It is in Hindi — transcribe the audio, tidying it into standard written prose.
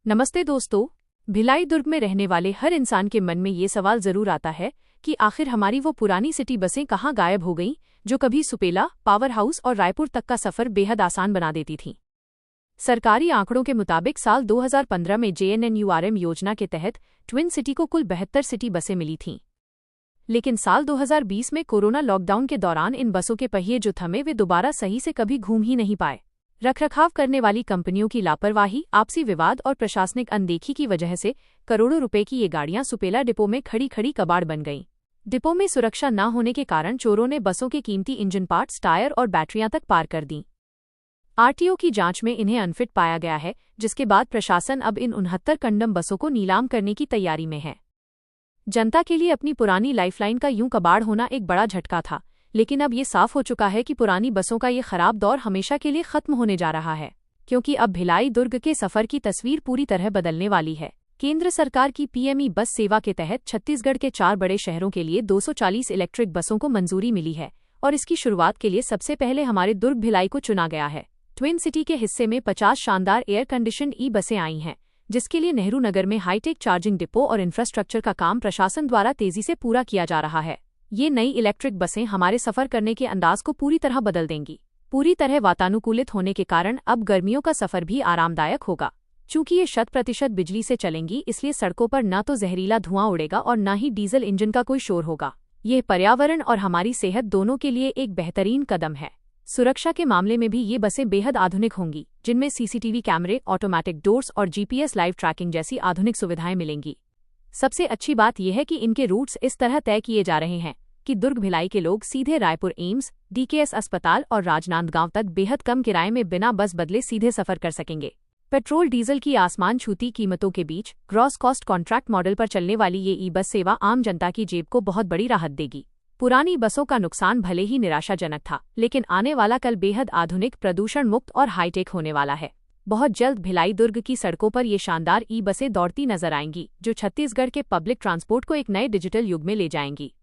नमस्ते दोस्तों। भिलाई दुर्ग में रहने वाले हर इंसान के मन में ये सवाल जरूर आता है कि आखिर हमारी वो पुरानी सिटी बसें कहाँ गायब हो गईं जो कभी सुपेला, पावर हाउस और रायपुर तक का सफर बेहद आसान बना देती थीं। सरकारी आंकड़ों के मुताबिक साल 2015 में JNNURM योजना के तहत ट्विन सिटी को कुल 72 सिटी बसें मिली थीं। लेकिन साल 2020 में कोरोना लॉकडाउन के दौरान इन बसों के पहिए जो थमे वे दोबारा सही से कभी घूम ही नहीं पाए। रखरखाव करने वाली कंपनियों की लापरवाही, आपसी विवाद और प्रशासनिक अनदेखी की वजह से करोड़ों रुपए की ये गाड़ियां सुपेला डिपो में खड़ी खड़ी कबाड़ बन गईं। डिपो में सुरक्षा न होने के कारण चोरों ने बसों के कीमती इंजन पार्ट्स, टायर और बैटरियां तक पार कर दीं। RTO की जांच में इन्हें अनफिट पाया गया है, जिसके बाद प्रशासन अब इन 69 कंडम बसों को नीलाम करने की तैयारी में है। जनता के लिए अपनी पुरानी लाइफलाइन का यूं कबाड़ होना एक बड़ा झटका था, लेकिन अब ये साफ हो चुका है कि पुरानी बसों का ये खराब दौर हमेशा के लिए खत्म होने जा रहा है, क्योंकि अब भिलाई दुर्ग के सफर की तस्वीर पूरी तरह बदलने वाली है। केंद्र सरकार की PME बस सेवा के तहत छत्तीसगढ़ के 4 बड़े शहरों के लिए 240 इलेक्ट्रिक बसों को मंजूरी मिली है और इसकी शुरुआत के लिए सबसे पहले हमारे दुर्ग भिलाई को चुना गया है। ट्विन सिटी के हिस्से में 50 शानदार एयर कंडीशनड बसें आई हैं, जिसके लिए नेहरू नगर में हाईटेक चार्जिंग डिपो और इंफ्रास्ट्रक्चर का काम प्रशासन द्वारा तेजी से पूरा किया जा रहा है। ये नई इलेक्ट्रिक बसें हमारे सफर करने के अंदाज को पूरी तरह बदल देंगी। पूरी तरह वातानुकूलित होने के कारण अब गर्मियों का सफर भी आरामदायक होगा। चूंकि ये 100% बिजली से चलेंगी, इसलिए सड़कों पर न तो जहरीला धुआं उड़ेगा और न ही डीजल इंजन का कोई शोर होगा। ये पर्यावरण और हमारी सेहत दोनों के लिए एक बेहतरीन कदम है। सुरक्षा के मामले में भी ये बसें बेहद आधुनिक होंगी, जिनमें CCTV कैमरे, ऑटोमेटिक डोर्स और GPS लाइव ट्रैकिंग जैसी आधुनिक सुविधाएं मिलेंगी। सबसे अच्छी बात यह है कि इनके रूट्स इस तरह तय किए जा रहे हैं कि दुर्ग भिलाई के लोग सीधे रायपुर एम्स, DKS अस्पताल और राजनांदगांव तक बेहद कम किराए में बिना बस बदले सीधे सफर कर सकेंगे। पेट्रोल डीजल की आसमान छूती कीमतों के बीच ग्रॉस कॉस्ट कॉन्ट्रैक्ट मॉडल पर चलने वाली ये बस सेवा आम जनता की जेब को बहुत बड़ी राहत देगी। पुरानी बसों का नुकसान भले ही निराशाजनक था, लेकिन आने वाला कल बेहद आधुनिक, प्रदूषण मुक्त और हाईटेक होने वाला है। बहुत जल्द भिलाई दुर्ग की सड़कों पर ये शानदार बसें दौड़ती नजर आएंगी, जो छत्तीसगढ़ के पब्लिक ट्रांसपोर्ट को एक नए डिजिटल युग में ले जाएंगी।